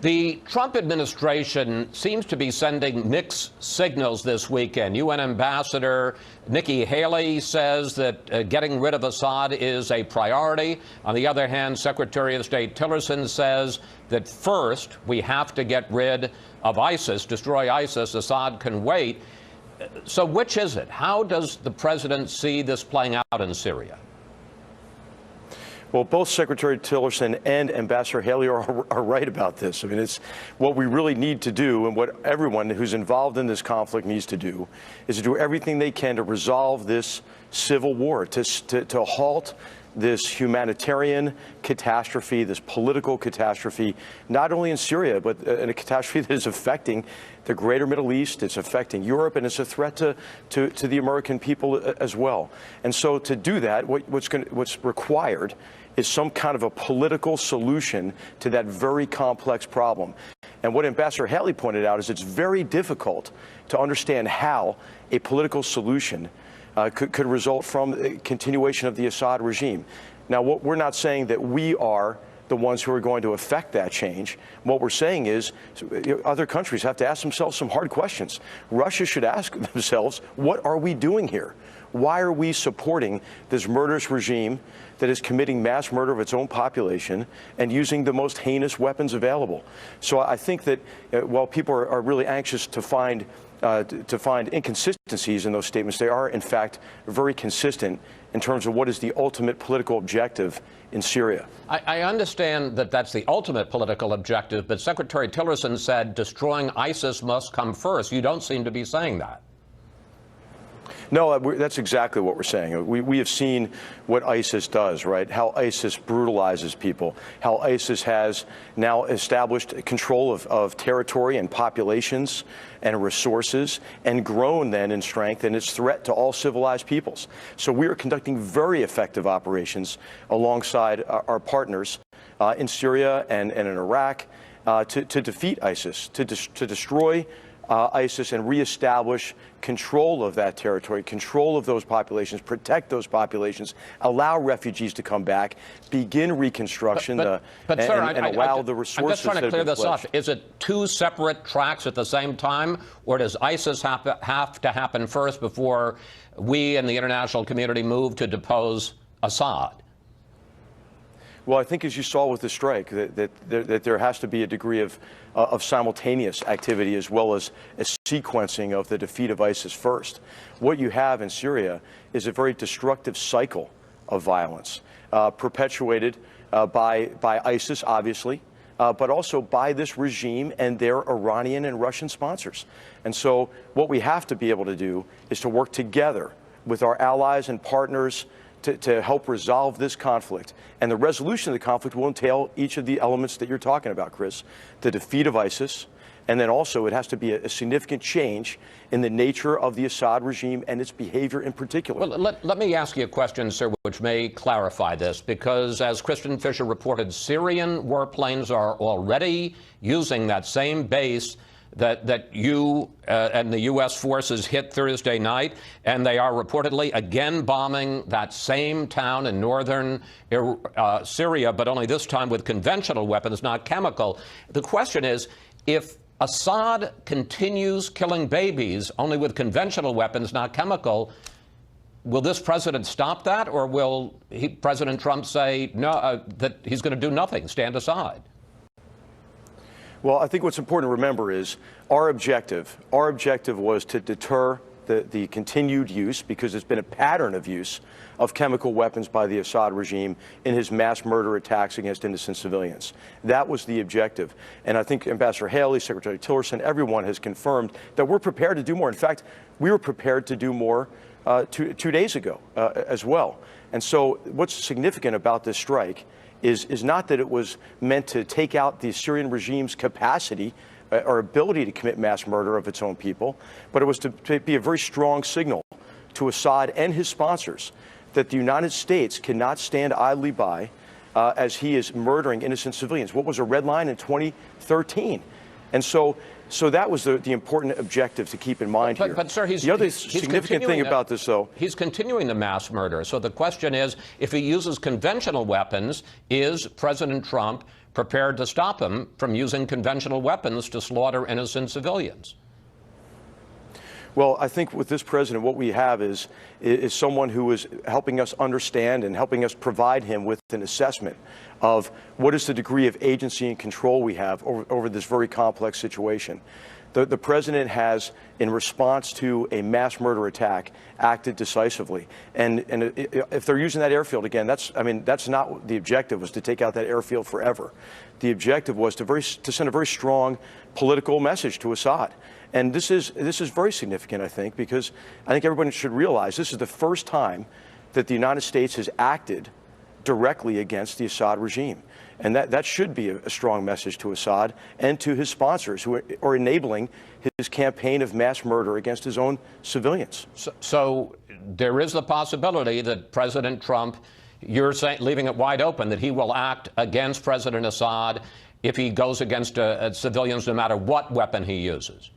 The Trump administration seems to be sending mixed signals this weekend. UN Ambassador Nikki Haley says that getting rid of Assad is a priority. On the other hand, Secretary of State Tillerson says that first we have to get rid of ISIS, destroy ISIS. Assad can wait. So which is it? How does the president see this playing out in Syria? Well, both Secretary Tillerson and Ambassador Haley are right about this. I mean, it's what we really need to do, and what everyone who's involved in this conflict needs to do, is to do everything they can to resolve this civil war, to halt this humanitarian catastrophe, this political catastrophe, not only in Syria, but in a catastrophe that is affecting the greater Middle East, it's affecting Europe, and it's a threat to the American people as well. And so to do that, what's required is some kind of a political solution to that very complex problem. And what Ambassador Haley pointed out is it's very difficult to understand how a political solution could result from a continuation of the Assad regime. Now, we're not saying that we are the ones who are going to affect that change. What we're saying is other countries have to ask themselves some hard questions. Russia should ask themselves, what are we doing here? Why are we supporting this murderous regime that is committing mass murder of its own population and using the most heinous weapons available? So I think that while people are really anxious to find inconsistencies in those statements, they are, in fact, very consistent in terms of what is the ultimate political objective in Syria. I understand that that's the ultimate political objective, but Secretary Tillerson said destroying ISIS must come first. You don't seem to be saying that. No, that's exactly what we're saying. We have seen what ISIS does, right? How ISIS brutalizes people, how ISIS has now established control of territory and populations and resources, and grown then in strength in its threat to all civilized peoples. So we are conducting very effective operations alongside our partners in Syria and in Iraq to defeat ISIS, to destroy ISIS and reestablish control of that territory, control of those populations, protect those populations, allow refugees to come back, begin reconstruction, sir, and allow the resources. I'm just trying to clear this up. Is it two separate tracks at the same time, or does ISIS have to happen first before we and the international community move to depose Assad? Well, I think as you saw with the strike, that there has to be a degree of simultaneous activity as well as a sequencing of the defeat of ISIS first. What you have in Syria is a very destructive cycle of violence, perpetuated by ISIS, obviously, but also by this regime and their Iranian and Russian sponsors. And so what we have to be able to do is to work together with our allies and partners to help resolve this conflict. And the resolution of the conflict will entail each of the elements that you're talking about, Chris. The defeat of ISIS, and then also it has to be a significant change in the nature of the Assad regime and its behavior in particular. Well, let me ask you a question, sir, which may clarify this, because as Kristen Fisher reported, Syrian warplanes are already using that same base that you and the U.S. forces hit Thursday night, and they are reportedly again bombing that same town in northern Syria, but only this time with conventional weapons, not chemical. The question is, if Assad continues killing babies only with conventional weapons, not chemical, will this president stop that, or will President Trump say no, that he's going to do nothing, stand aside? Well, I think what's important to remember is our objective was to deter the continued use, because there's been a pattern of use of chemical weapons by the Assad regime in his mass murder attacks against innocent civilians. That was the objective. And I think Ambassador Haley, Secretary Tillerson, everyone has confirmed that we're prepared to do more. In fact, we were prepared to do more 2 days ago as well. And so what's significant about this strike is not that it was meant to take out the Syrian regime's capacity or ability to commit mass murder of its own people, but it was to be a very strong signal to Assad and his sponsors that the United States cannot stand idly by as he is murdering innocent civilians. What was a red line in 2013? And so that was the important objective to keep in mind here. But sir, the other significant thing about this, though, he's continuing the mass murder. So the question is, if he uses conventional weapons, is President Trump prepared to stop him from using conventional weapons to slaughter innocent civilians? Well, I think with this president, what we have is someone who is helping us understand and helping us provide him with an assessment of what is the degree of agency and control we have over this very complex situation. The president has, in response to a mass murder attack, acted decisively. And if they're using that airfield again, that's not the objective, was to take out that airfield forever. The objective was to send a very strong political message to Assad. And this is very significant, I think, because I think everyone should realize this is the first time that the United States has acted directly against the Assad regime. And that should be a strong message to Assad and to his sponsors who are enabling his campaign of mass murder against his own civilians. So there is the possibility that President Trump, you're saying, leaving it wide open, that he will act against President Assad if he goes against civilians, no matter what weapon he uses.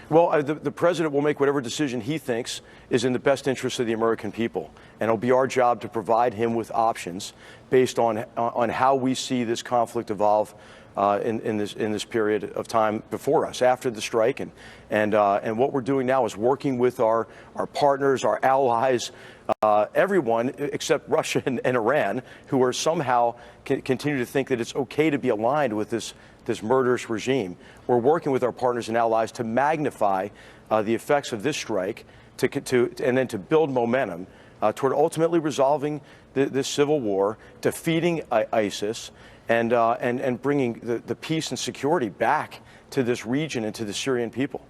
Well, the president will make whatever decision he thinks is in the best interest of the American people. And it'll be our job to provide him with options based on how we see this conflict evolve in this period of time before us, after the strike. And what we're doing now is working with our partners, our allies, everyone except Russia and Iran, who are somehow continue to think that it's okay to be aligned with this murderous regime. We're working with our partners and allies to magnify the effects of this strike, and then to build momentum toward ultimately resolving this civil war, defeating ISIS, and bringing the peace and security back to this region and to the Syrian people.